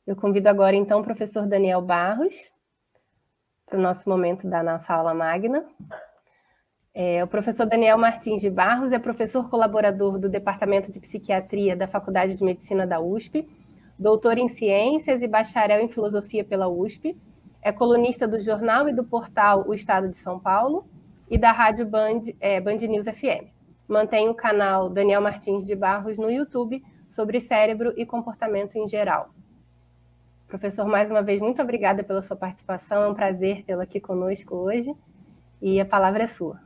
Eu convido agora, então, o professor Daniel Barros para o nosso momento da nossa aula magna. O professor Daniel Martins de Barros é professor colaborador do Departamento de Psiquiatria da Faculdade de Medicina da USP, doutor em Ciências e bacharel em Filosofia pela USP, é colunista do jornal e do portal O Estado de São Paulo e da rádio Band News FM. Mantém o canal Daniel Martins de Barros no YouTube sobre cérebro e comportamento em geral. Professor, mais uma vez, muito obrigada pela sua participação, é um prazer tê-lo aqui conosco hoje, e a palavra é sua.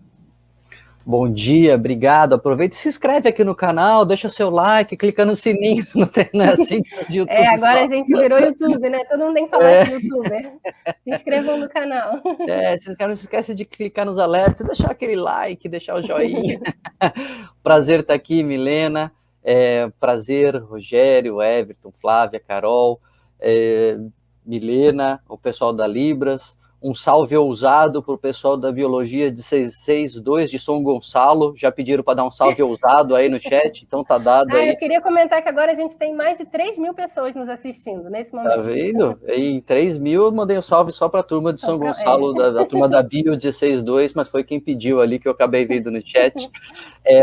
Bom dia, obrigado. Aproveita e se inscreve aqui no canal, deixa seu like, clica no sininho, não é assim que os YouTube agora a gente virou YouTube, né? Todo mundo tem que falar de youtuber. Se inscrevam no canal. Não se esquece de clicar nos alertas, deixar aquele like, deixar o joinha. Prazer estar aqui, Milena. Prazer, Rogério, Everton, Flávia, Carol, Milena, o pessoal da Libras. Um salve ousado para o pessoal da Biologia de 662 de São Gonçalo. Já pediram para dar um salve ousado aí no chat, então tá dado aí. Eu queria comentar que agora a gente tem mais de 3.000 pessoas nos assistindo nesse momento. Tá vendo? Em 3.000 eu mandei um salve só para a turma de São Gonçalo, da turma da Bio 162, mas foi quem pediu ali, que eu acabei vendo no chat.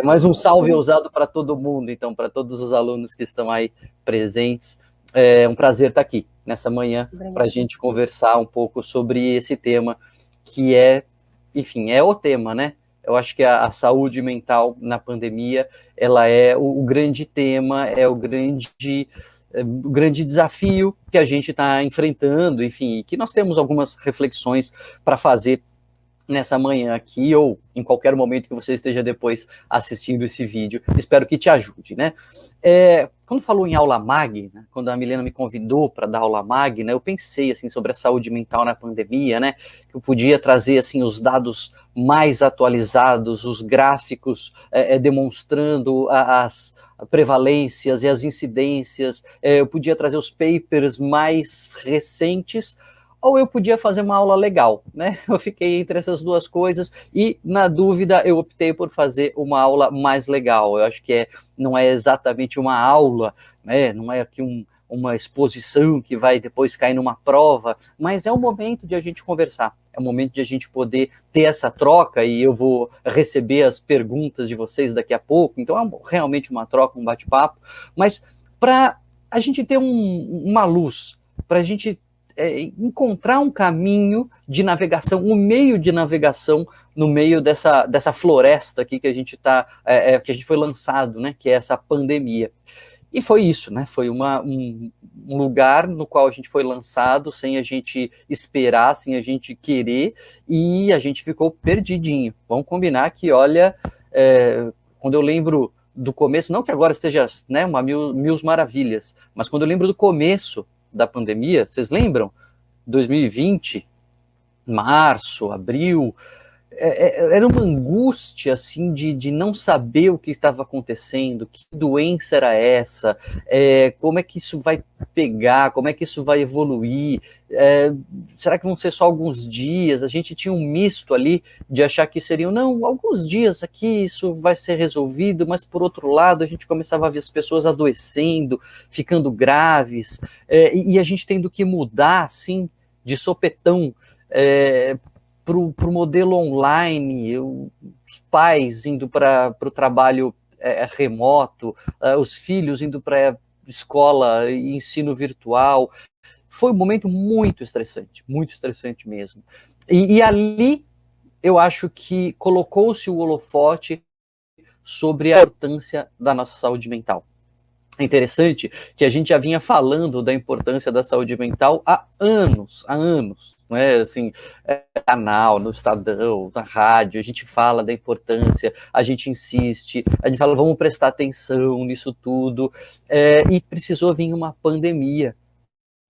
Mas um salve ousado para todo mundo, então, para todos os alunos que estão aí presentes. É um prazer estar aqui nessa manhã para a gente conversar um pouco sobre esse tema que enfim, é o tema, né? Eu acho que a saúde mental na pandemia, ela é o grande tema, é o grande desafio que a gente está enfrentando, enfim, e que nós temos algumas reflexões para fazer nessa manhã aqui, ou em qualquer momento que você esteja depois assistindo esse vídeo. Espero que te ajude, né? Quando falou em aula magna, quando a Milena me convidou para dar aula magna, eu pensei assim sobre a saúde mental na pandemia, né? Que eu podia trazer assim os dados mais atualizados, os gráficos demonstrando as prevalências e as incidências. Eu podia trazer os papers mais recentes, ou eu podia fazer uma aula legal, né? Eu fiquei entre essas duas coisas e, na dúvida, eu optei por fazer uma aula mais legal. Eu acho que não é exatamente uma aula, né? Não é aqui uma exposição que vai depois cair numa prova, mas é o momento de a gente conversar, é o momento de a gente poder ter essa troca, e eu vou receber as perguntas de vocês daqui a pouco, então é realmente uma troca, um bate-papo, mas para a gente ter uma luz, para a gente encontrar um caminho de navegação, um meio de navegação no meio dessa floresta aqui que a gente que a gente foi lançado, né? Que é essa pandemia. E foi isso, né? Foi um lugar no qual a gente foi lançado sem a gente esperar, sem a gente querer, e a gente ficou perdidinho. Vamos combinar que, olha, quando eu lembro do começo, não que agora esteja, né, uma mil maravilhas, mas quando eu lembro do começo da pandemia, vocês lembram? 2020, março, abril, era uma angústia assim de não saber o que estava acontecendo, que doença era essa, como é que isso vai pegar, como é que isso vai evoluir, será que vão ser só alguns dias? A gente tinha um misto ali de achar que seriam, não, alguns dias aqui isso vai ser resolvido, mas por outro lado a gente começava a ver as pessoas adoecendo, ficando graves, e a gente tendo que mudar assim, de sopetão, para o modelo online, os pais indo para o trabalho remoto, os filhos indo para escola e ensino virtual. Foi um momento muito estressante mesmo. E ali eu acho que colocou-se o holofote sobre a importância da nossa saúde mental. É interessante que a gente já vinha falando da importância da saúde mental há anos, não é assim, canal, no Estadão, na rádio, a gente fala da importância, a gente insiste, a gente fala, vamos prestar atenção nisso tudo, e precisou vir uma pandemia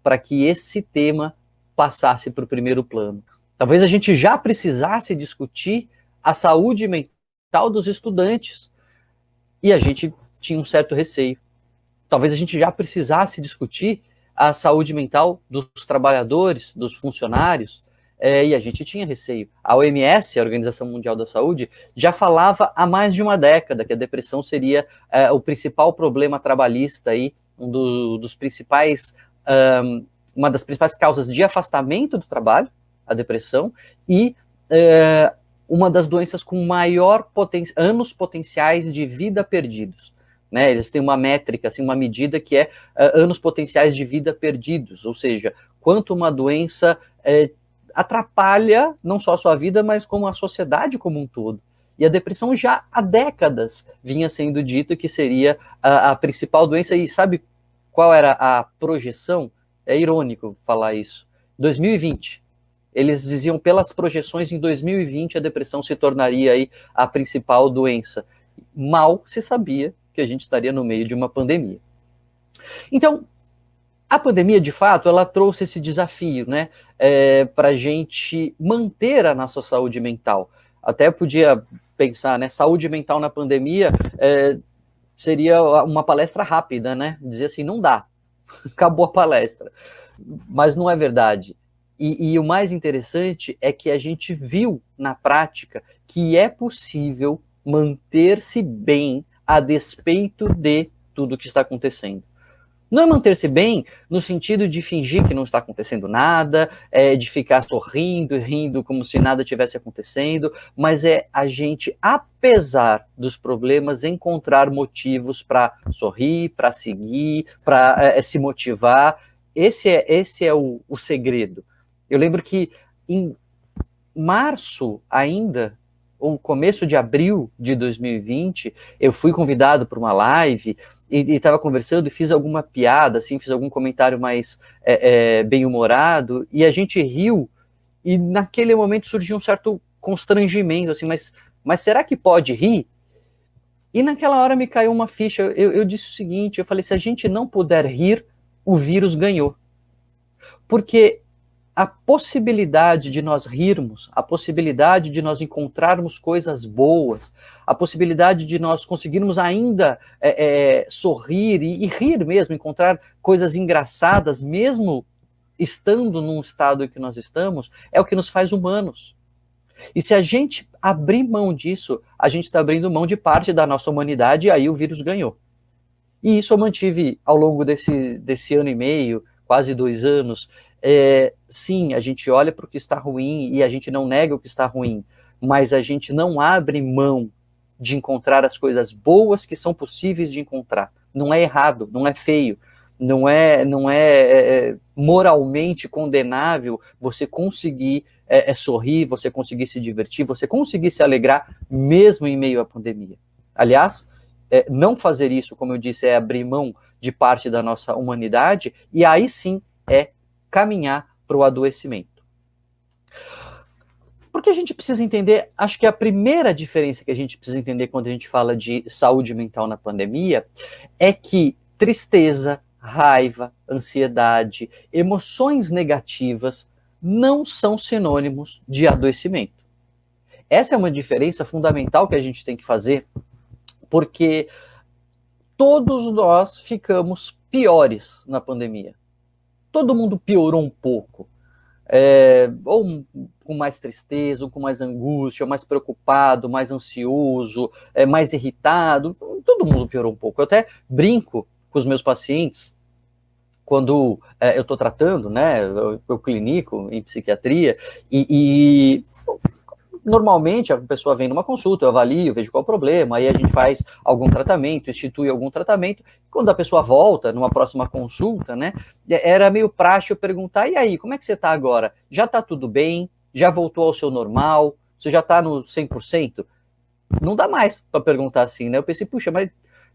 para que esse tema passasse para o primeiro plano. Talvez a gente já precisasse discutir a saúde mental dos estudantes, e a gente tinha um certo receio. Talvez a gente já precisasse discutir a saúde mental dos trabalhadores, dos funcionários, e a gente tinha receio. A OMS, a Organização Mundial da Saúde, já falava há mais de uma década que a depressão seria o principal problema trabalhista, aí, um dos principais uma das principais causas de afastamento do trabalho, a depressão, e uma das doenças com maior anos potenciais de vida perdidos. Né? Eles têm uma métrica, assim, uma medida que é anos potenciais de vida perdidos, ou seja, quanto uma doença atrapalha não só a sua vida, mas como a sociedade como um todo. E a depressão já há décadas vinha sendo dito que seria a principal doença, e sabe qual era a projeção? É irônico falar isso. 2020. Eles diziam, pelas projeções, em 2020 a depressão se tornaria aí a principal doença. Mal se sabia que a gente estaria no meio de uma pandemia. Então, a pandemia, de fato, ela trouxe esse desafio, né, para a gente manter a nossa saúde mental. Até podia pensar, né, saúde mental na pandemia seria uma palestra rápida, né, dizer assim, não dá, acabou a palestra. Mas não é verdade. E o mais interessante é que a gente viu na prática que é possível manter-se bem a despeito de tudo que está acontecendo. Não é manter-se bem no sentido de fingir que não está acontecendo nada, de ficar sorrindo e rindo como se nada tivesse acontecendo, mas é a gente, apesar dos problemas, encontrar motivos para sorrir, para seguir, para se motivar. Esse é o segredo. Eu lembro que em março ainda, ou começo de abril de 2020, eu fui convidado para uma live e estava conversando e fiz alguma piada, assim, fiz algum comentário mais bem-humorado, e a gente riu, e naquele momento surgiu um certo constrangimento, assim, mas será que pode rir? E naquela hora me caiu uma ficha, eu disse o seguinte, eu falei, se a gente não puder rir, o vírus ganhou. Porque a possibilidade de nós rirmos, a possibilidade de nós encontrarmos coisas boas, a possibilidade de nós conseguirmos ainda sorrir e rir mesmo, encontrar coisas engraçadas, mesmo estando num estado em que nós estamos, é o que nos faz humanos. E se a gente abrir mão disso, a gente está abrindo mão de parte da nossa humanidade, e aí o vírus ganhou. E isso eu mantive ao longo desse ano e meio, quase 2 anos. Sim, a gente olha para o que está ruim e a gente não nega o que está ruim, mas a gente não abre mão de encontrar as coisas boas que são possíveis de encontrar. Não é errado, não é feio, não é moralmente condenável você conseguir sorrir, você conseguir se divertir, você conseguir se alegrar mesmo em meio à pandemia. Aliás, não fazer isso, como eu disse, é abrir mão de parte da nossa humanidade, e aí sim caminhar para o adoecimento. Porque a gente precisa entender, acho que a primeira diferença que a gente precisa entender quando a gente fala de saúde mental na pandemia é que tristeza, raiva, ansiedade, emoções negativas não são sinônimos de adoecimento. Essa é uma diferença fundamental que a gente tem que fazer, porque todos nós ficamos piores na pandemia. Todo mundo piorou um pouco, ou com mais tristeza, ou com mais angústia, ou mais preocupado, mais ansioso, mais irritado, todo mundo piorou um pouco. Eu até brinco com os meus pacientes, quando eu estou tratando, né, eu clinico em psiquiatria, e normalmente a pessoa vem numa consulta, eu avalio, vejo qual é o problema, aí a gente faz algum tratamento, institui algum tratamento. Quando a pessoa volta numa próxima consulta, né, era meio praxe eu perguntar, e aí, como é que você está agora? Já está tudo bem? Já voltou ao seu normal? Você já está no 100%? Não dá mais para perguntar assim, né? Eu pensei, puxa, mas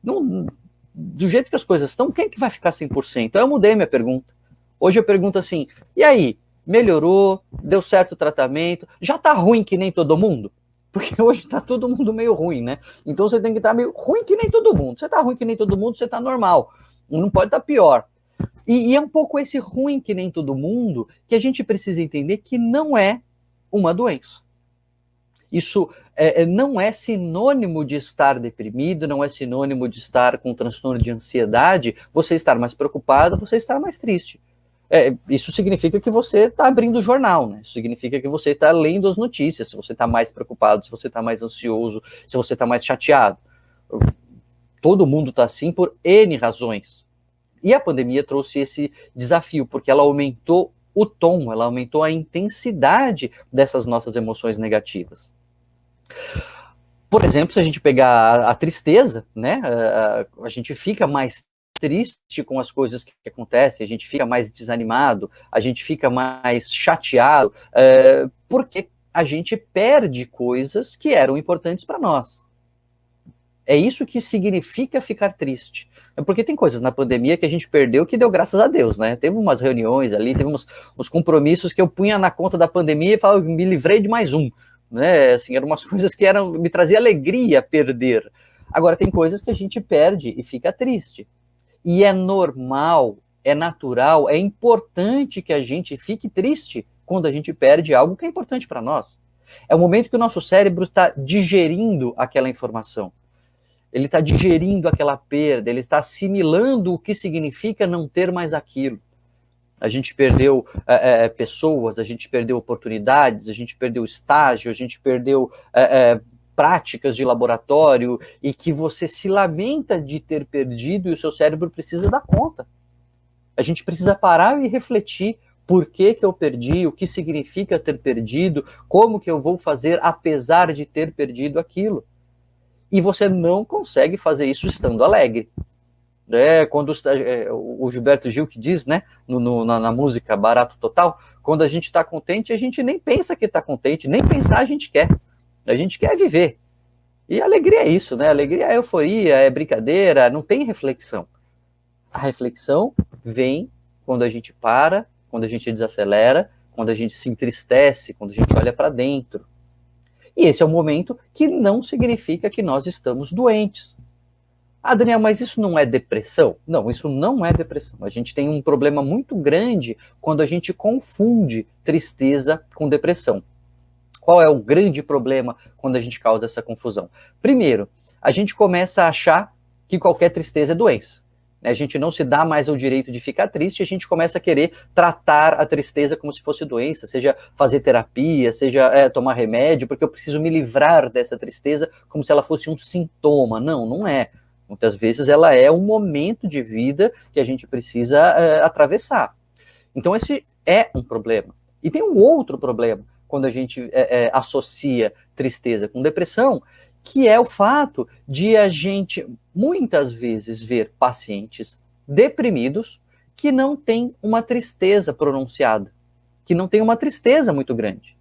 não, do jeito que as coisas estão, quem é que vai ficar 100%? Aí eu mudei minha pergunta. Hoje eu pergunto assim, e aí? Melhorou, deu certo o tratamento, já tá ruim que nem todo mundo? Porque hoje tá todo mundo meio ruim, né? Então você tem que estar meio ruim que nem todo mundo. Você tá ruim que nem todo mundo, você tá normal. Não pode estar pior. E é um pouco esse ruim que nem todo mundo que a gente precisa entender que não é uma doença. Isso não é sinônimo de estar deprimido, não é sinônimo de estar com transtorno de ansiedade, você estar mais preocupado, você estar mais triste. Isso significa que você está abrindo o jornal, né? Isso significa que você está lendo as notícias, se você está mais preocupado, se você está mais ansioso, se você está mais chateado. Todo mundo está assim por N razões. E a pandemia trouxe esse desafio, porque ela aumentou o tom, ela aumentou a intensidade dessas nossas emoções negativas. Por exemplo, se a gente pegar a tristeza, né, a gente fica mais triste com as coisas que acontecem, a gente fica mais desanimado, a gente fica mais chateado, porque a gente perde coisas que eram importantes para nós. É isso que significa ficar triste. Porque tem coisas na pandemia que a gente perdeu que deu graças a Deus, né? Teve umas reuniões ali, teve uns compromissos que eu punha na conta da pandemia e falava, me livrei de mais um, né? Assim, eram umas coisas que me trazia alegria perder. Agora, tem coisas que a gente perde e fica triste. E é normal, é natural, é importante que a gente fique triste quando a gente perde algo que é importante para nós. É o momento que o nosso cérebro está digerindo aquela informação. Ele está digerindo aquela perda, ele está assimilando o que significa não ter mais aquilo. A gente perdeu pessoas, a gente perdeu oportunidades, a gente perdeu estágio, a gente perdeu práticas de laboratório, e que você se lamenta de ter perdido e o seu cérebro precisa dar conta. A gente precisa parar e refletir por que eu perdi, o que significa ter perdido, como que eu vou fazer apesar de ter perdido aquilo. E você não consegue fazer isso estando alegre. Quando o Gilberto Gil que diz, né, na música Barato Total, quando a gente está contente, a gente nem pensa que está contente, nem pensar a gente quer. A gente quer viver. E a alegria é isso, né? A alegria é euforia, é brincadeira, não tem reflexão. A reflexão vem quando a gente para, quando a gente desacelera, quando a gente se entristece, quando a gente olha para dentro. E esse é o momento que não significa que nós estamos doentes. Ah, Daniel, mas isso não é depressão? Não, isso não é depressão. A gente tem um problema muito grande quando a gente confunde tristeza com depressão. Qual é o grande problema quando a gente causa essa confusão? Primeiro, a gente começa a achar que qualquer tristeza é doença. A gente não se dá mais o direito de ficar triste, a gente começa a querer tratar a tristeza como se fosse doença, seja fazer terapia, seja tomar remédio, porque eu preciso me livrar dessa tristeza como se ela fosse um sintoma. Não, não é. Muitas vezes ela é um momento de vida que a gente precisa atravessar. Então esse é um problema. E tem um outro problema quando a gente associa tristeza com depressão, que é o fato de a gente, muitas vezes, ver pacientes deprimidos que não têm uma tristeza pronunciada, que não têm uma tristeza muito grande.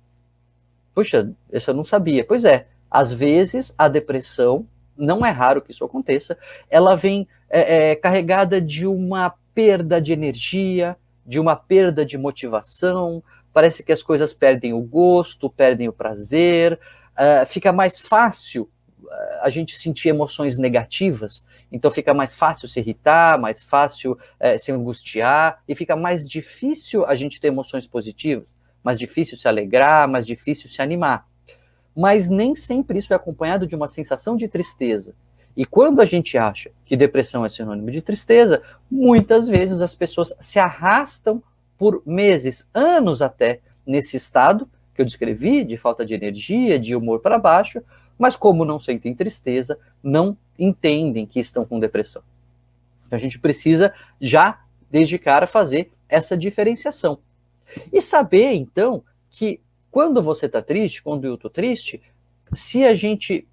Puxa, essa eu não sabia. Pois é, às vezes a depressão, não é raro que isso aconteça, ela vem carregada de uma perda de energia, de uma perda de motivação, parece que as coisas perdem o gosto, perdem o prazer, fica mais fácil a gente sentir emoções negativas, então fica mais fácil se irritar, mais fácil se angustiar, e fica mais difícil a gente ter emoções positivas, mais difícil se alegrar, mais difícil se animar. Mas nem sempre isso é acompanhado de uma sensação de tristeza. E quando a gente acha que depressão é sinônimo de tristeza, muitas vezes as pessoas se arrastam por meses, anos até, nesse estado que eu descrevi, de falta de energia, de humor para baixo, mas como não sentem tristeza, não entendem que estão com depressão. Então a gente precisa já, desde cara, fazer essa diferenciação. E saber, então, que quando você está triste, quando eu estou triste, se a gente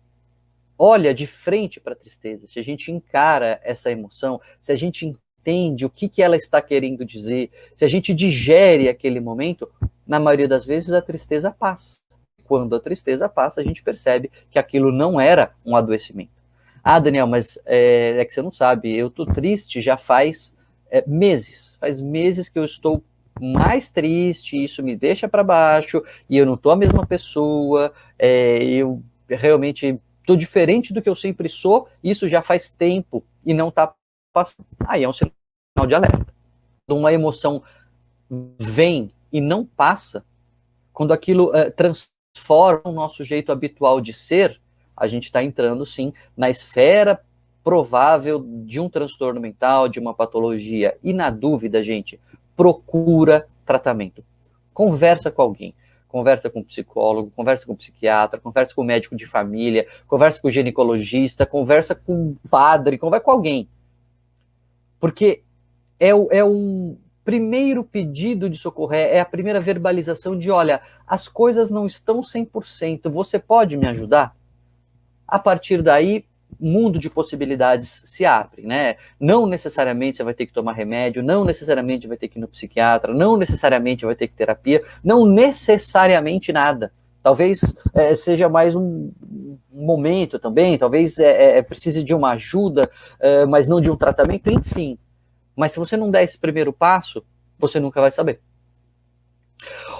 olha de frente para a tristeza, se a gente encara essa emoção, se a gente entende o que ela está querendo dizer, se a gente digere aquele momento, na maioria das vezes a tristeza passa. Quando a tristeza passa, a gente percebe que aquilo não era um adoecimento. Ah, Daniel, mas é que você não sabe, eu estou triste já faz meses. Faz meses que eu estou mais triste, isso me deixa para baixo, e eu não estou a mesma pessoa, eu realmente estou diferente do que eu sempre sou, isso já faz tempo e não está passando. Aí é um sinal de alerta. Quando uma emoção vem e não passa, quando aquilo transforma o nosso jeito habitual de ser, a gente está entrando, sim, na esfera provável de um transtorno mental, de uma patologia. E, na dúvida, gente, procura tratamento. Conversa com alguém. Conversa com um psicólogo, conversa com um psiquiatra, conversa com um médico de família, conversa com o ginecologista, conversa com um padre, conversa com alguém. Porque é um primeiro pedido de socorro, é a primeira verbalização de, olha, as coisas não estão 100%, você pode me ajudar? A partir daí, mundo de possibilidades se abre, né? Não necessariamente você vai ter que tomar remédio, não necessariamente vai ter que ir no psiquiatra, não necessariamente vai ter que terapia, não necessariamente nada. Talvez seja mais um momento também, talvez precise de uma ajuda, mas não de um tratamento, enfim. Mas se você não der esse primeiro passo, você nunca vai saber.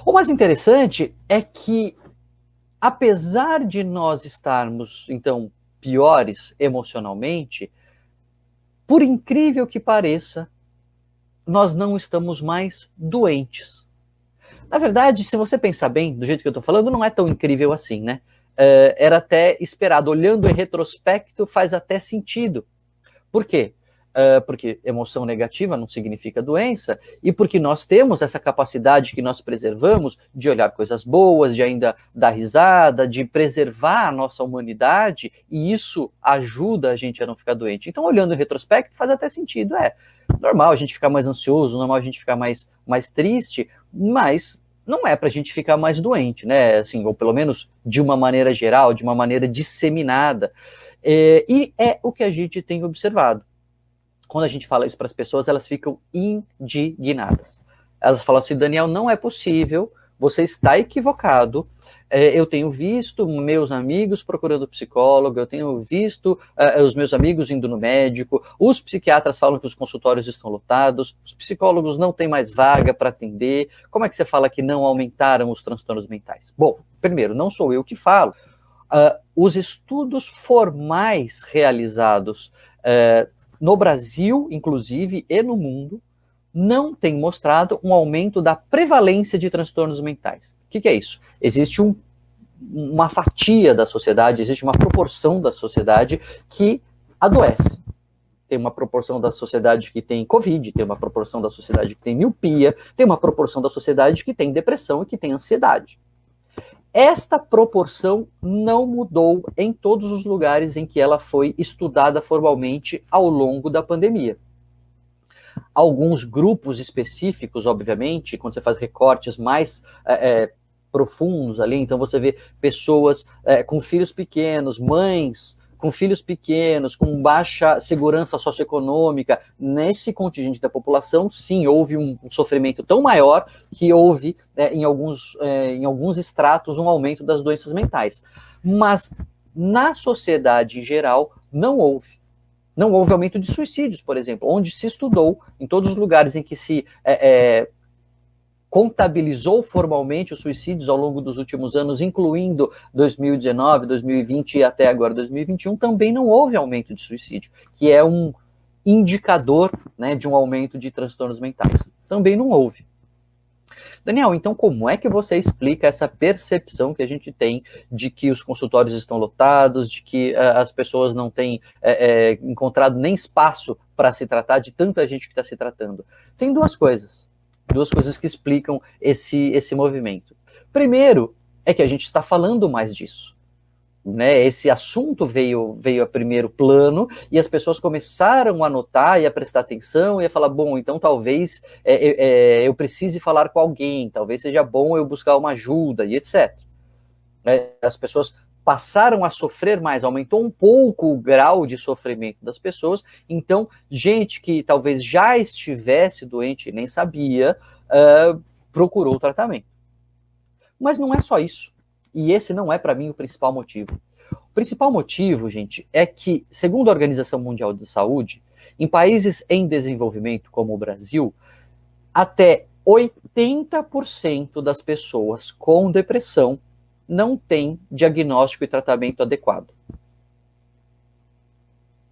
O mais interessante é que, apesar de nós estarmos, então, piores emocionalmente, por incrível que pareça, nós não estamos mais doentes. Na verdade, se você pensar bem, do jeito que eu estou falando, não é tão incrível assim, né? Era até esperado. Olhando em retrospecto, faz até sentido. Por quê? Porque emoção negativa não significa doença, e porque nós temos essa capacidade que nós preservamos de olhar coisas boas, de ainda dar risada, de preservar a nossa humanidade, e isso ajuda a gente a não ficar doente. Então, olhando em retrospecto, faz até sentido. Normal a gente ficar mais ansioso, normal a gente ficar mais triste, mas não é para a gente ficar mais doente, né? Assim, ou pelo menos de uma maneira geral, de uma maneira disseminada. E é o que a gente tem observado. Quando a gente fala isso para as pessoas, elas ficam indignadas. Elas falam assim, Daniel, não é possível, você está equivocado. Eu tenho visto meus amigos procurando psicólogo, eu tenho visto os meus amigos indo no médico, os psiquiatras falam que os consultórios estão lotados, os psicólogos não têm mais vaga para atender. Como é que você fala que não aumentaram os transtornos mentais? Bom, primeiro, não sou eu que falo. Os estudos formais realizados no Brasil, inclusive, e no mundo, não tem mostrado um aumento da prevalência de transtornos mentais. O que é isso? Existe uma fatia da sociedade, existe uma proporção da sociedade que adoece. Tem uma proporção da sociedade que tem Covid, tem uma proporção da sociedade que tem miopia, tem uma proporção da sociedade que tem depressão e que tem ansiedade. Esta proporção não mudou em todos os lugares em que ela foi estudada formalmente ao longo da pandemia. Alguns grupos específicos, obviamente, quando você faz recortes mais profundos ali, então você vê pessoas com filhos pequenos, mães com filhos pequenos, com baixa segurança socioeconômica, nesse contingente da população, sim, houve um sofrimento tão maior que houve, em alguns estratos, um aumento das doenças mentais. Mas, na sociedade em geral, não houve. Não houve aumento de suicídios, por exemplo, onde se estudou, em todos os lugares em que se contabilizou formalmente os suicídios ao longo dos últimos anos, incluindo 2019, 2020 e até agora 2021, também não houve aumento de suicídio, que é um indicador, né, de um aumento de transtornos mentais. Também não houve. Daniel, então como é que você explica essa percepção que a gente tem de que os consultórios estão lotados, de que as pessoas não têm encontrado nem espaço para se tratar, de tanta gente que está se tratando? Tem duas coisas que explicam esse movimento. Primeiro, é que a gente está falando mais disso. Né? Esse assunto veio a primeiro plano e as pessoas começaram a notar e a prestar atenção e a falar, bom, então talvez eu precise falar com alguém, talvez seja bom eu buscar uma ajuda e etc. As pessoas passaram a sofrer mais, aumentou um pouco o grau de sofrimento das pessoas, então gente que talvez já estivesse doente e nem sabia, procurou o tratamento. Mas não é só isso. E esse não é, para mim, o principal motivo. O principal motivo, gente, é que, segundo a Organização Mundial de Saúde, em países em desenvolvimento, como o Brasil, até 80% das pessoas com depressão não têm diagnóstico e tratamento adequado.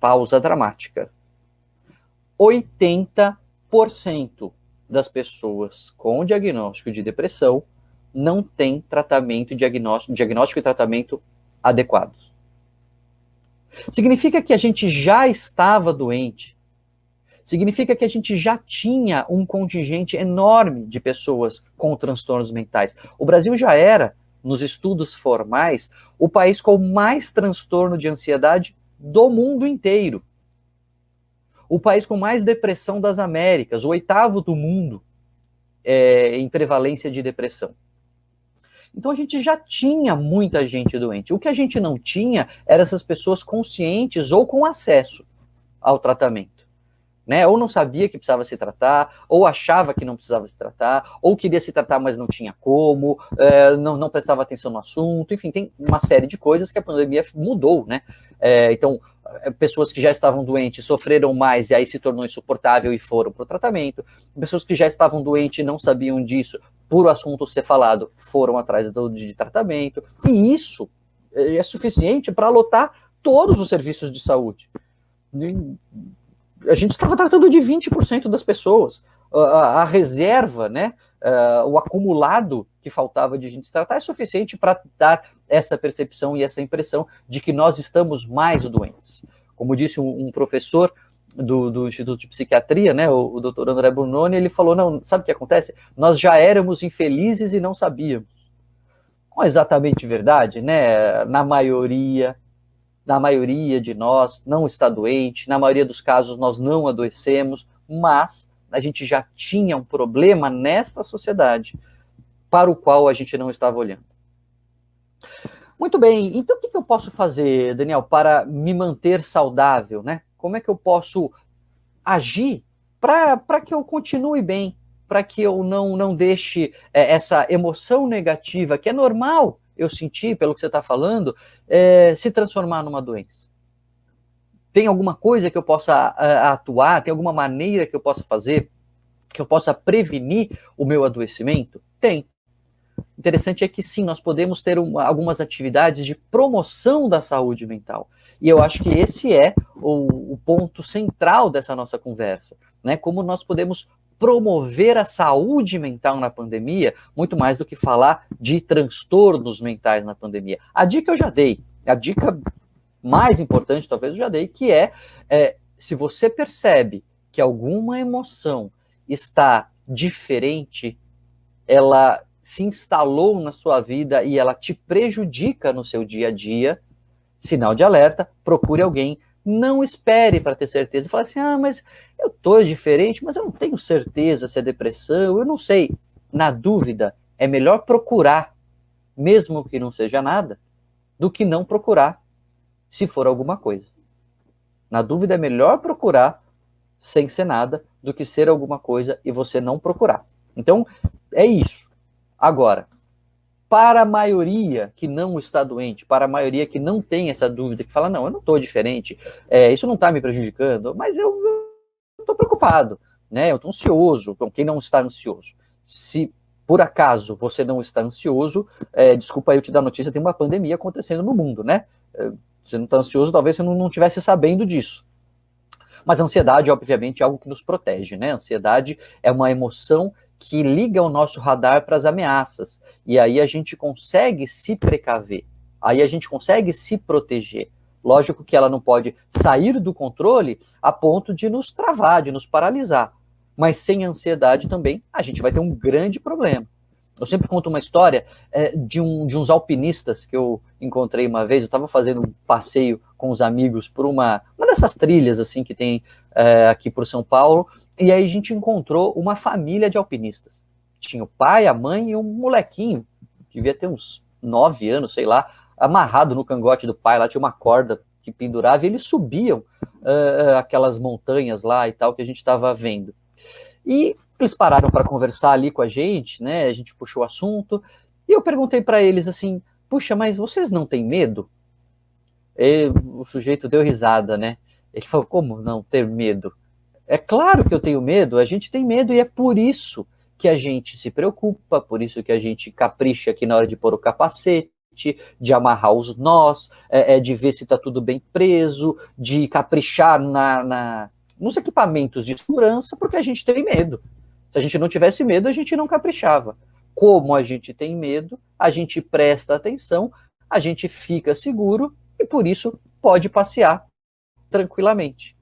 Pausa dramática. 80% das pessoas com diagnóstico de depressão não tem tratamento, diagnóstico e tratamento adequados. Significa que a gente já estava doente. Significa que a gente já tinha um contingente enorme de pessoas com transtornos mentais. O Brasil já era, nos estudos formais, o país com mais transtorno de ansiedade do mundo inteiro. o país com mais depressão das Américas, o 8º do mundo em prevalência de depressão. Então a gente já tinha muita gente doente. O que a gente não tinha eram essas pessoas conscientes ou com acesso ao tratamento, né? Ou não sabia que precisava se tratar, ou achava que não precisava se tratar, ou queria se tratar, mas não tinha como, não prestava atenção no assunto. Enfim, tem uma série de coisas que a pandemia mudou, né? Então, pessoas que já estavam doentes sofreram mais e aí se tornou insuportável e foram para o tratamento. Pessoas que já estavam doentes e não sabiam disso, por o assunto ser falado, foram atrás de tratamento. E isso é suficiente para lotar todos os serviços de saúde. A gente estava tratando de 20% das pessoas. A reserva, né, o acumulado que faltava de gente tratar é suficiente para dar essa percepção e essa impressão de que nós estamos mais doentes. Como disse um professor do Instituto de Psiquiatria, né, o Dr. André Brunoni, ele falou, não, sabe o que acontece? Nós já éramos infelizes e não sabíamos. Não é exatamente verdade, né? Na maioria de nós não está doente, na maioria dos casos nós não adoecemos, mas a gente já tinha um problema nesta sociedade para o qual a gente não estava olhando. Muito bem, então o que eu posso fazer, Daniel, para me manter saudável, né? Como é que eu posso agir para que eu continue bem, para que eu não deixe essa emoção negativa, que é normal eu sentir, pelo que você está falando, se transformar numa doença? Tem alguma coisa que eu possa atuar, tem alguma maneira que eu possa fazer, que eu possa prevenir o meu adoecimento? Tem. Interessante é que sim, nós podemos ter algumas atividades de promoção da saúde mental. E eu acho que esse é o ponto central dessa nossa conversa, né? Como nós podemos promover a saúde mental na pandemia, muito mais do que falar de transtornos mentais na pandemia. A dica eu já dei, a dica mais importante talvez eu já dei, que se você percebe que alguma emoção está diferente, ela se instalou na sua vida e ela te prejudica no seu dia a dia, sinal de alerta, procure alguém. Não espere para ter certeza. Fala assim, mas eu estou diferente, mas eu não tenho certeza se é depressão, eu não sei. Na dúvida, é melhor procurar, mesmo que não seja nada, do que não procurar, se for alguma coisa. Na dúvida, é melhor procurar, sem ser nada, do que ser alguma coisa e você não procurar. Então, é isso. Agora, para a maioria que não está doente, para a maioria que não tem essa dúvida, que fala, não, eu não estou diferente, isso não está me prejudicando, mas eu estou preocupado, né? Eu estou ansioso. Então, quem não está ansioso? Se por acaso você não está ansioso, desculpa eu te dar notícia, tem uma pandemia acontecendo no mundo, né? Você não está ansioso, talvez você não estivesse sabendo disso. Mas a ansiedade, obviamente, é algo que nos protege, né? A ansiedade é uma emoção que liga o nosso radar para as ameaças. E aí a gente consegue se precaver. Aí a gente consegue se proteger. Lógico que ela não pode sair do controle a ponto de nos travar, de nos paralisar. Mas sem ansiedade também, a gente vai ter um grande problema. Eu sempre conto uma história de uns alpinistas que eu encontrei uma vez. Eu estava fazendo um passeio com os amigos por uma dessas trilhas assim que tem aqui por São Paulo. E aí a gente encontrou uma família de alpinistas. Tinha o pai, a mãe e um molequinho, devia ter uns 9 anos, sei lá, amarrado no cangote do pai. Lá tinha uma corda que pendurava e eles subiam aquelas montanhas lá e tal que a gente estava vendo. E eles pararam para conversar ali com a gente, né? A gente puxou o assunto e eu perguntei para eles assim, puxa, mas vocês não têm medo? E o sujeito deu risada, né? Ele falou, como não ter medo? É claro que eu tenho medo, a gente tem medo e é por isso que a gente se preocupa, por isso que a gente capricha aqui na hora de pôr o capacete, de amarrar os nós, de ver se está tudo bem preso, de caprichar nos equipamentos de segurança, porque a gente tem medo. Se a gente não tivesse medo, a gente não caprichava. Como a gente tem medo, a gente presta atenção, a gente fica seguro e por isso pode passear tranquilamente.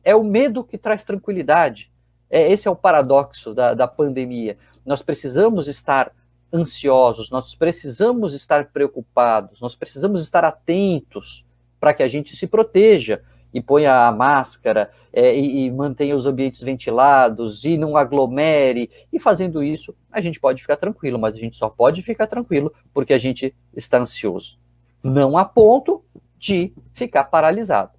É o medo que traz tranquilidade. Esse é o paradoxo da pandemia. Nós precisamos estar ansiosos, nós precisamos estar preocupados, nós precisamos estar atentos para que a gente se proteja e ponha a máscara, e mantenha os ambientes ventilados, e não aglomere, e fazendo isso, a gente pode ficar tranquilo, mas a gente só pode ficar tranquilo porque a gente está ansioso. Não a ponto de ficar paralisado.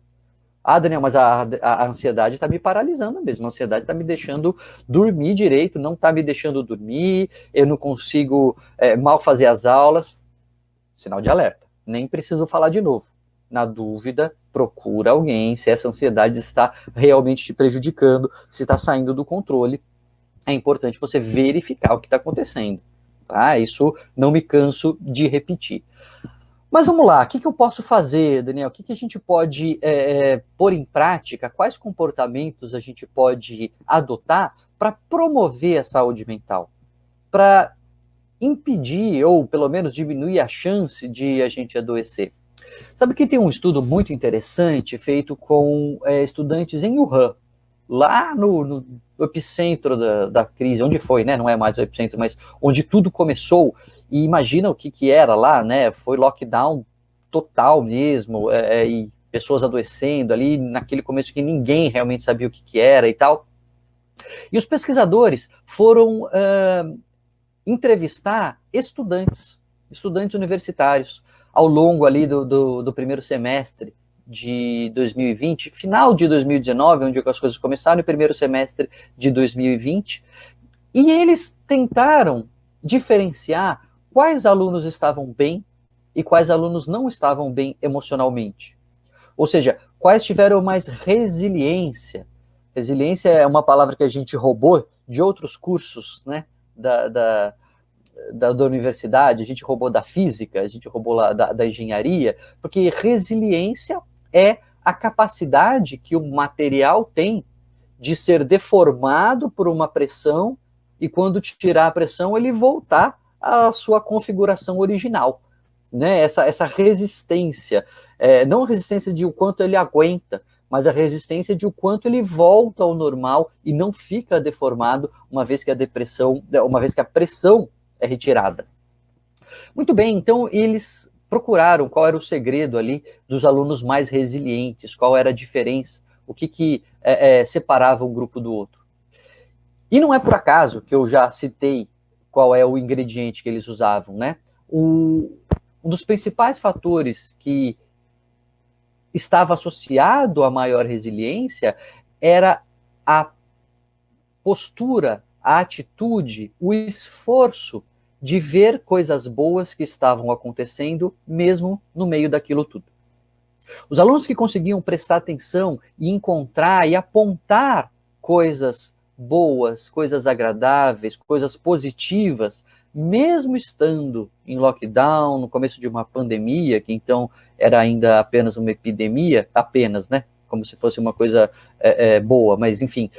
Ah, Daniel, mas a ansiedade está me paralisando mesmo, a ansiedade está me deixando dormir direito, não está me deixando dormir, eu não consigo mal fazer as aulas. Sinal de alerta, nem preciso falar de novo. Na dúvida, procura alguém, se essa ansiedade está realmente te prejudicando, se está saindo do controle. É importante você verificar o que está acontecendo. Tá? Isso não me canso de repetir. Mas vamos lá, o que eu posso fazer, Daniel? O que a gente pode pôr em prática? Quais comportamentos a gente pode adotar para promover a saúde mental? Para impedir, ou pelo menos diminuir a chance de a gente adoecer? Sabe que tem um estudo muito interessante feito com estudantes em Wuhan, lá no epicentro da crise, onde foi, né? Não é mais o epicentro, mas onde tudo começou. E imagina o que era lá, né? Foi lockdown total mesmo, e pessoas adoecendo ali, naquele começo que ninguém realmente sabia o que era e tal. E os pesquisadores foram entrevistar estudantes universitários, ao longo ali do primeiro semestre de 2020, final de 2019, onde as coisas começaram, e primeiro semestre de 2020, e eles tentaram diferenciar quais alunos estavam bem e quais alunos não estavam bem emocionalmente. Ou seja, quais tiveram mais resiliência. Resiliência é uma palavra que a gente roubou de outros cursos, né, da universidade, a gente roubou da física, a gente roubou lá da engenharia, porque resiliência é a capacidade que o material tem de ser deformado por uma pressão e quando tirar a pressão ele voltar à sua configuração original, né? Essa resistência, não a resistência de o quanto ele aguenta, mas a resistência de o quanto ele volta ao normal e não fica deformado uma vez que a pressão é retirada. Muito bem, então eles procuraram qual era o segredo ali dos alunos mais resilientes, qual era a diferença, o que separava um grupo do outro. E não é por acaso que eu já citei qual é o ingrediente que eles usavam, né? Um dos principais fatores que estava associado à maior resiliência era a postura, a atitude, o esforço de ver coisas boas que estavam acontecendo, mesmo no meio daquilo tudo. Os alunos que conseguiam prestar atenção e encontrar e apontar coisas boas, coisas agradáveis, coisas positivas, mesmo estando em lockdown, no começo de uma pandemia, que então era ainda apenas uma epidemia, apenas, né? Como se fosse uma coisa boa, mas enfim.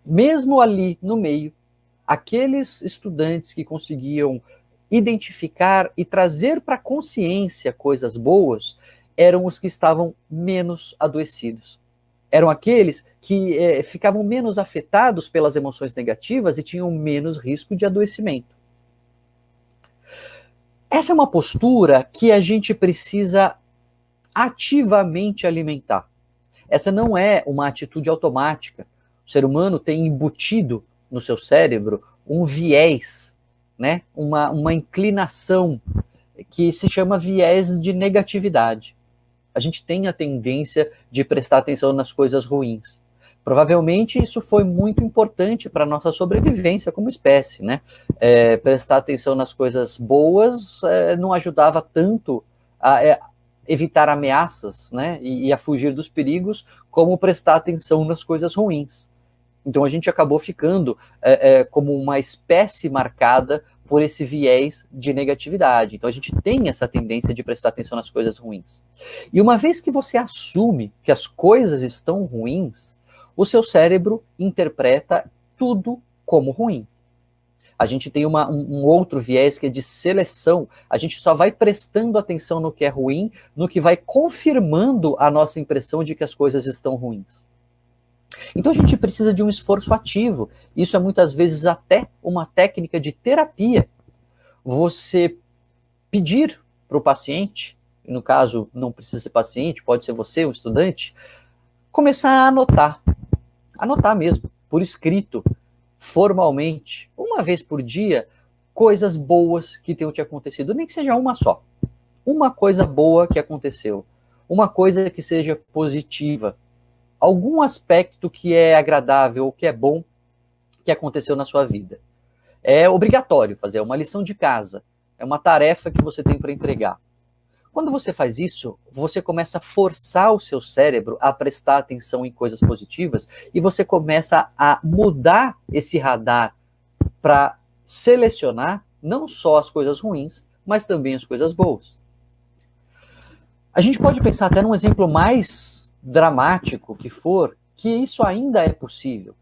Mesmo ali no meio, aqueles estudantes que conseguiam identificar e trazer para a consciência coisas boas eram os que estavam menos adoecidos. Eram aqueles que ficavam menos afetados pelas emoções negativas e tinham menos risco de adoecimento. Essa é uma postura que a gente precisa ativamente alimentar. Essa não é uma atitude automática. O ser humano tem embutido no seu cérebro um viés, né? uma inclinação que se chama viés de negatividade. A gente tem a tendência de prestar atenção nas coisas ruins. Provavelmente isso foi muito importante para a nossa sobrevivência como espécie, né? Prestar atenção nas coisas boas não ajudava tanto a evitar ameaças, né? E a fugir dos perigos, como prestar atenção nas coisas ruins. Então a gente acabou ficando como uma espécie marcada por esse viés de negatividade. Então a gente tem essa tendência de prestar atenção nas coisas ruins. E uma vez que você assume que as coisas estão ruins, o seu cérebro interpreta tudo como ruim. A gente tem um outro viés que é de seleção. A gente só vai prestando atenção no que é ruim, no que vai confirmando a nossa impressão de que as coisas estão ruins. Então a gente precisa de um esforço ativo. Isso é muitas vezes até uma técnica de terapia. Você pedir para o paciente no caso não precisa ser paciente, pode ser você, um estudante, começar a anotar mesmo, por escrito, formalmente, uma vez por dia, coisas boas que tenham te acontecido, nem que seja uma só. Uma coisa boa que aconteceu, uma coisa que seja positiva, algum aspecto que é agradável ou que é bom que aconteceu na sua vida. É obrigatório fazer, é uma lição de casa, é uma tarefa que você tem para entregar. Quando você faz isso, você começa a forçar o seu cérebro a prestar atenção em coisas positivas e você começa a mudar esse radar para selecionar não só as coisas ruins, mas também as coisas boas. A gente pode pensar até num exemplo mais dramático que for, que isso ainda é possível.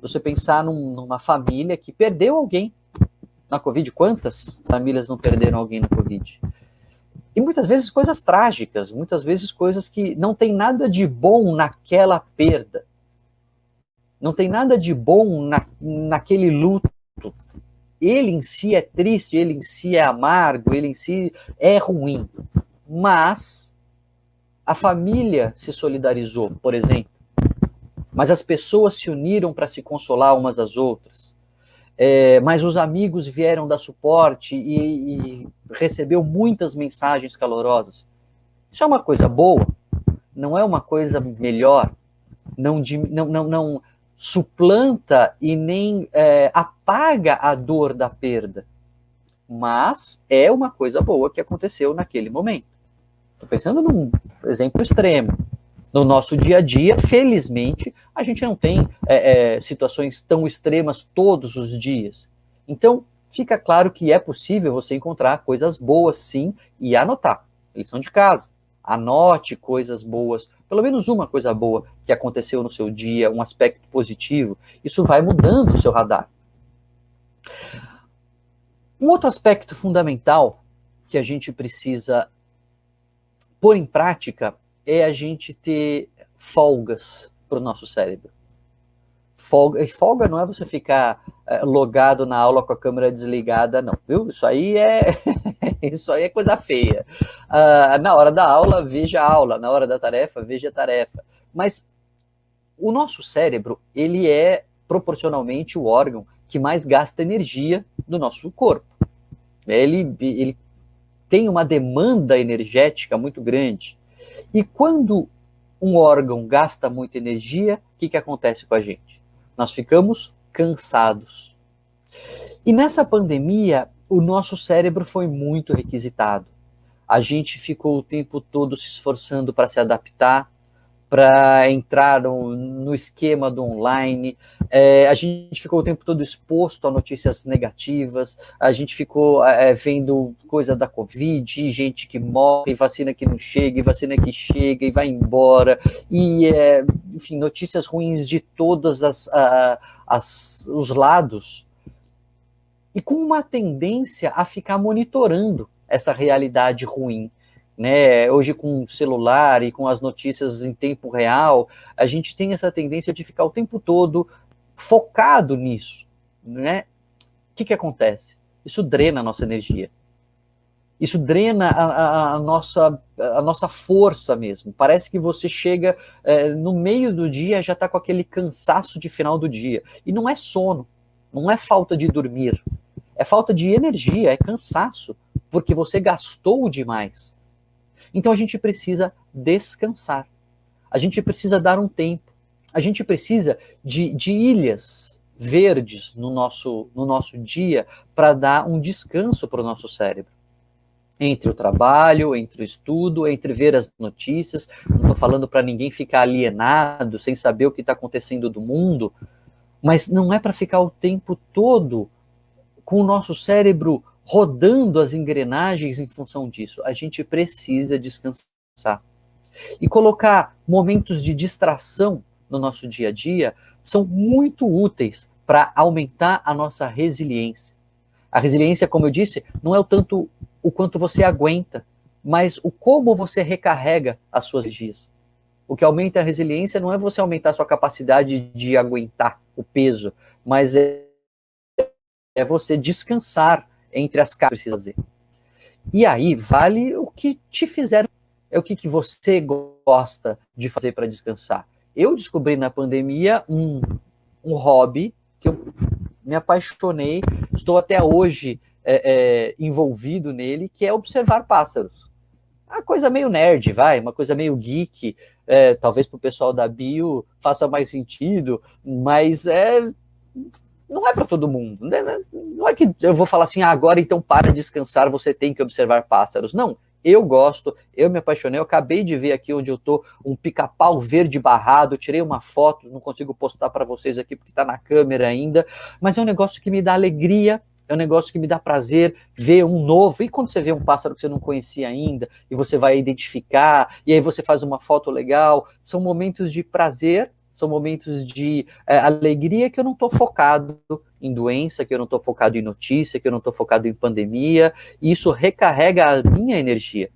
Você pensar numa família que perdeu alguém na Covid. Quantas famílias não perderam alguém na Covid? E muitas vezes coisas trágicas, muitas vezes coisas que não tem nada de bom naquela perda. Não tem nada de bom naquele luto. Ele em si é triste, ele em si é amargo, ele em si é ruim. Mas a família se solidarizou, por exemplo. Mas as pessoas se uniram para se consolar umas às outras. Mas os amigos vieram dar suporte e recebeu muitas mensagens calorosas. Isso é uma coisa boa, não é uma coisa melhor, não suplanta e nem apaga a dor da perda, mas é uma coisa boa que aconteceu naquele momento. Estou pensando num exemplo extremo. No nosso dia a dia, felizmente, a gente não tem situações tão extremas todos os dias. Então, fica claro que é possível você encontrar coisas boas, sim, e anotar. Lição de casa. Anote coisas boas, pelo menos uma coisa boa que aconteceu no seu dia, um aspecto positivo. Isso vai mudando o seu radar. Um outro aspecto fundamental que a gente precisa pôr em prática é a gente ter folgas para o nosso cérebro. Folga não é você ficar logado na aula com a câmera desligada, não, viu? Isso aí é coisa feia. Na hora da aula, veja a aula. Na hora da tarefa, veja a tarefa. Mas o nosso cérebro, ele é proporcionalmente o órgão que mais gasta energia do nosso corpo. Ele tem uma demanda energética muito grande. E quando um órgão gasta muita energia, o que acontece com a gente? Nós ficamos cansados. E nessa pandemia, o nosso cérebro foi muito requisitado. A gente ficou o tempo todo se esforçando para se adaptar, para entrar no esquema do online. A gente ficou o tempo todo exposto a notícias negativas, a gente ficou vendo coisa da Covid, gente que morre, vacina que não chega, e vacina que chega e vai embora, e enfim, notícias ruins de todos os lados, e com uma tendência a ficar monitorando essa realidade ruim. Né? Hoje, com o celular e com as notícias em tempo real, a gente tem essa tendência de ficar o tempo todo focado nisso. Né? O que acontece? Isso drena a nossa energia. Isso drena a nossa força mesmo. Parece que você chega no meio do dia, já está com aquele cansaço de final do dia. E não é sono, não é falta de dormir. É falta de energia, é cansaço, porque você gastou demais. Então a gente precisa descansar. A gente precisa dar um tempo. A gente precisa de ilhas verdes no nosso dia para dar um descanso para o nosso cérebro. Entre o trabalho, entre o estudo, entre ver as notícias. Não estou falando para ninguém ficar alienado, sem saber o que está acontecendo do mundo, mas não é para ficar o tempo todo com o nosso cérebro rodando as engrenagens em função disso. A gente precisa descansar. E colocar momentos de distração no nosso dia a dia são muito úteis para aumentar a nossa resiliência. A resiliência, como eu disse, não é o tanto o quanto você aguenta, mas o como você recarrega as suas energias. O que aumenta a resiliência não é você aumentar a sua capacidade de aguentar o peso, mas é você descansar entre as cargas que precisa fazer. E aí vale o que te fizeram, é o que você gosta de fazer para descansar. Eu descobri na pandemia um hobby que eu me apaixonei, estou até hoje envolvido nele, que é observar pássaros. Uma coisa meio nerd, uma coisa meio geek, talvez para o pessoal da bio faça mais sentido, mas não é para todo mundo. Não é que eu vou falar assim, agora então para descansar, você tem que observar pássaros. Não, eu gosto, eu me apaixonei, eu acabei de ver aqui onde eu tô um pica-pau verde barrado, tirei uma foto, não consigo postar para vocês aqui porque tá na câmera ainda, mas é um negócio que me dá alegria, é um negócio que me dá prazer ver um novo. E quando você vê um pássaro que você não conhecia ainda, e você vai identificar, e aí você faz uma foto legal, são momentos de prazer, são momentos de alegria que eu não estou focado em doença, que eu não estou focado em notícia, que eu não estou focado em pandemia, e isso recarrega a minha energia.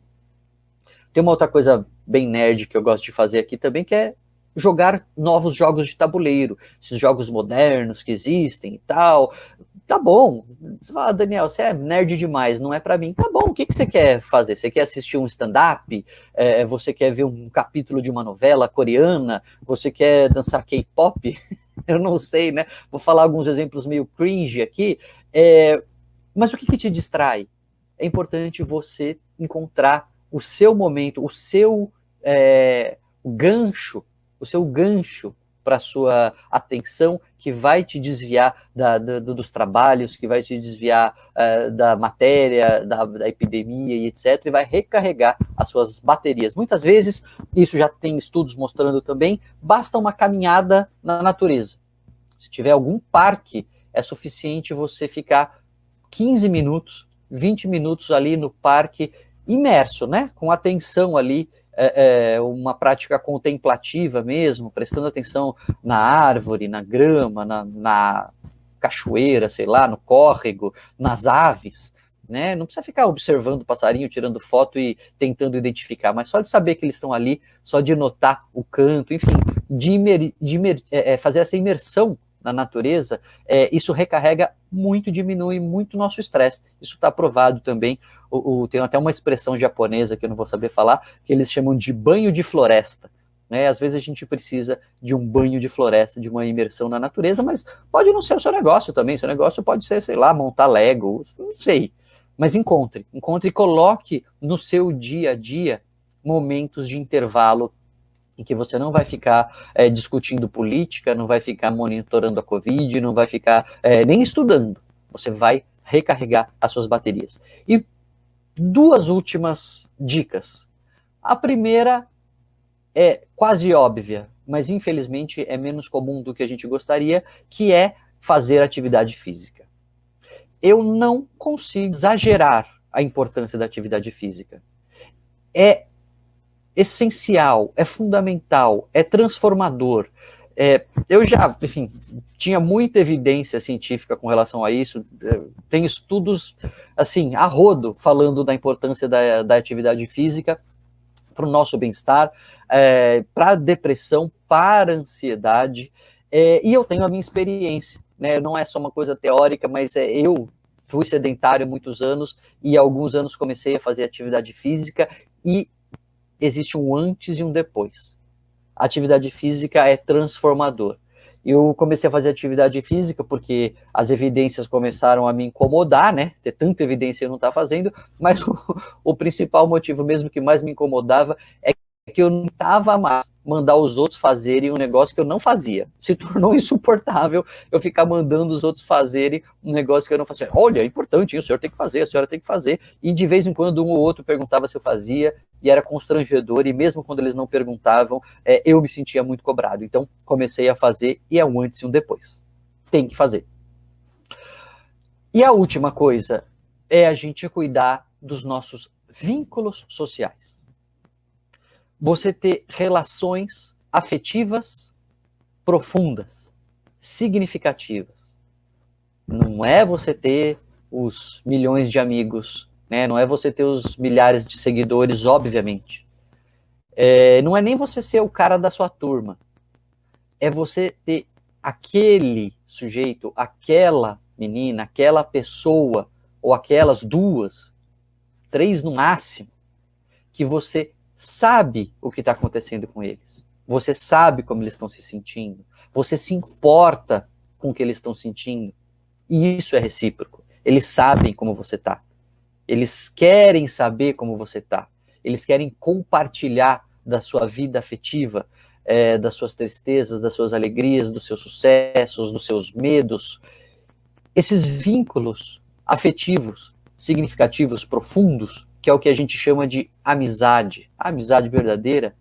Tem uma outra coisa bem nerd que eu gosto de fazer aqui também, que é jogar novos jogos de tabuleiro, esses jogos modernos que existem e tal. Tá bom, Daniel, você é nerd demais, não é para mim. Tá bom, o que você quer fazer? Você quer assistir um stand-up? Você quer ver um capítulo de uma novela coreana? Você quer dançar K-pop? Eu não sei, né? Vou falar alguns exemplos meio cringe aqui. Mas o que te distrai? É importante você encontrar o seu momento, o seu gancho para a sua atenção, que vai te desviar dos trabalhos, que vai te desviar da matéria, da epidemia e etc., e vai recarregar as suas baterias. Muitas vezes, isso já tem estudos mostrando também, basta uma caminhada na natureza. Se tiver algum parque, é suficiente você ficar 15 minutos, 20 minutos ali no parque, imerso, né? Com atenção ali, uma prática contemplativa mesmo, prestando atenção na árvore, na grama, na cachoeira, sei lá, no córrego, nas aves, né? Não precisa ficar observando o passarinho, tirando foto e tentando identificar, mas só de saber que eles estão ali, só de notar o canto, enfim, fazer essa imersão na natureza, isso recarrega muito, diminui muito o nosso estresse. Isso está provado também. Tem até uma expressão japonesa que eu não vou saber falar, que eles chamam de banho de floresta. Né? Às vezes a gente precisa de um banho de floresta, de uma imersão na natureza, mas pode não ser o seu negócio também. Seu negócio pode ser, sei lá, montar Lego, não sei. Mas encontre e coloque no seu dia a dia momentos de intervalo em que você não vai ficar discutindo política, não vai ficar monitorando a Covid, não vai ficar nem estudando. Você vai recarregar as suas baterias. E duas últimas dicas. A primeira é quase óbvia, mas infelizmente é menos comum do que a gente gostaria, que é fazer atividade física. Eu não consigo exagerar a importância da atividade física. É essencial, é fundamental, é transformador. Eu já, enfim, tinha muita evidência científica com relação a isso, tem estudos, assim, a rodo, falando da importância da atividade física para o nosso bem-estar, para a depressão, para a ansiedade, e eu tenho a minha experiência, né? Não é só uma coisa teórica, mas eu fui sedentário há muitos anos, e há alguns anos comecei a fazer atividade física, e existe um antes e um depois. A atividade física é transformador. Eu comecei a fazer atividade física porque as evidências começaram a me incomodar, né? Ter tanta evidência eu não estar fazendo, mas o principal motivo mesmo que mais me incomodava é que eu não estava mais mandar os outros fazerem um negócio que eu não fazia. Se tornou insuportável eu ficar mandando os outros fazerem um negócio que eu não fazia. Olha, é importante, o senhor tem que fazer, a senhora tem que fazer. E de vez em quando um ou outro perguntava se eu fazia, e era constrangedor, e mesmo quando eles não perguntavam, eu me sentia muito cobrado. Então comecei a fazer, e é um antes e um depois. Tem que fazer. E a última coisa é a gente cuidar dos nossos vínculos sociais. Você ter relações afetivas profundas, significativas. Não é você ter os milhões de amigos, né? Não é você ter os milhares de seguidores, obviamente. Não é nem você ser o cara da sua turma. É você ter aquele sujeito, aquela menina, aquela pessoa, ou aquelas duas, 3 no máximo, que você sabe o que está acontecendo com eles. Você sabe como eles estão se sentindo. Você se importa com o que eles estão sentindo. E isso é recíproco. Eles sabem como você está. Eles querem saber como você está. Eles querem compartilhar da sua vida afetiva, das suas tristezas, das suas alegrias, dos seus sucessos, dos seus medos. Esses vínculos afetivos, significativos, profundos, que é o que a gente chama de amizade, a amizade verdadeira,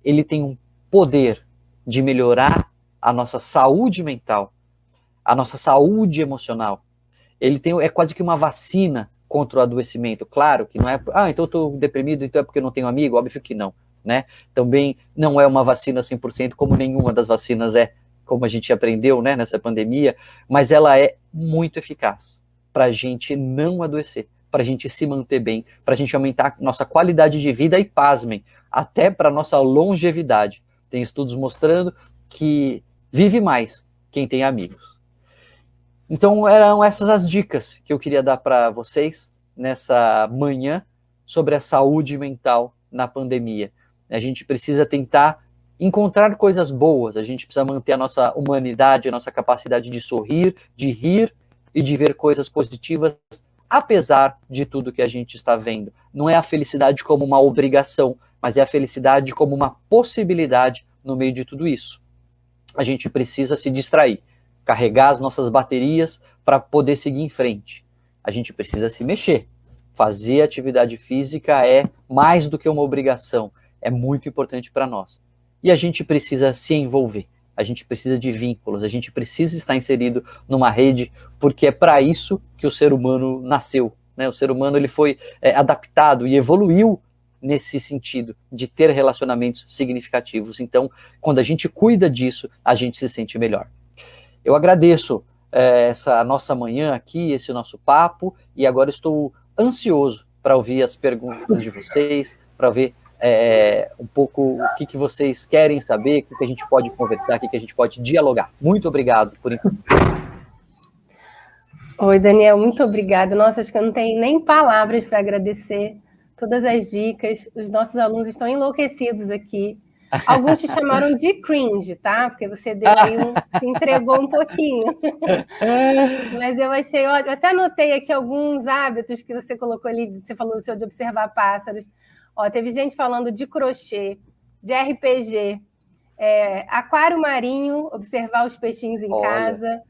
ele tem um poder de melhorar a nossa saúde mental, a nossa saúde emocional. Ele é quase que uma vacina contra o adoecimento. Claro que não é, então eu estou deprimido, então é porque eu não tenho amigo, óbvio que não, né? Também não é uma vacina 100%, como nenhuma das vacinas é, como a gente aprendeu, né, nessa pandemia, mas ela é muito eficaz para a gente não adoecer, para a gente se manter bem, para a gente aumentar nossa qualidade de vida e, pasmem, até para nossa longevidade. Tem estudos mostrando que vive mais quem tem amigos. Então eram essas as dicas que eu queria dar para vocês nessa manhã sobre a saúde mental na pandemia. A gente precisa tentar encontrar coisas boas, a gente precisa manter a nossa humanidade, a nossa capacidade de sorrir, de rir e de ver coisas positivas, apesar de tudo que a gente está vendo. Não é a felicidade como uma obrigação, mas é a felicidade como uma possibilidade no meio de tudo isso. A gente precisa se distrair, carregar as nossas baterias para poder seguir em frente. A gente precisa se mexer. Fazer atividade física é mais do que uma obrigação, é muito importante para nós. E a gente precisa se envolver, a gente precisa de vínculos, a gente precisa estar inserido numa rede, porque é para isso que o ser humano nasceu, né? O ser humano ele foi adaptado e evoluiu nesse sentido, de ter relacionamentos significativos. Então, quando a gente cuida disso, a gente se sente melhor. Eu agradeço essa nossa manhã aqui, esse nosso papo, e agora estou ansioso para ouvir as perguntas de vocês, para ver um pouco o que vocês querem saber, o que a gente pode conversar, o que a gente pode dialogar. Muito obrigado por enquanto. Oi, Daniel, muito obrigada. Nossa, acho que eu não tenho nem palavras para agradecer todas as dicas. Os nossos alunos estão enlouquecidos aqui. Alguns te chamaram de cringe, tá? Porque você deu aí se entregou um pouquinho. Mas eu achei ótimo. Eu até anotei aqui alguns hábitos que você colocou ali, você falou do seu de observar pássaros. Ó, teve gente falando de crochê, de RPG, aquário marinho, observar os peixinhos em casa,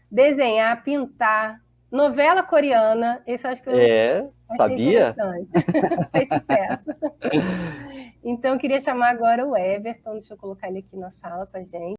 desenhar, pintar, novela coreana, esse eu acho que eu sabia? Fez sucesso. Então, eu queria chamar agora o Everton, deixa eu colocar ele aqui na sala com a gente.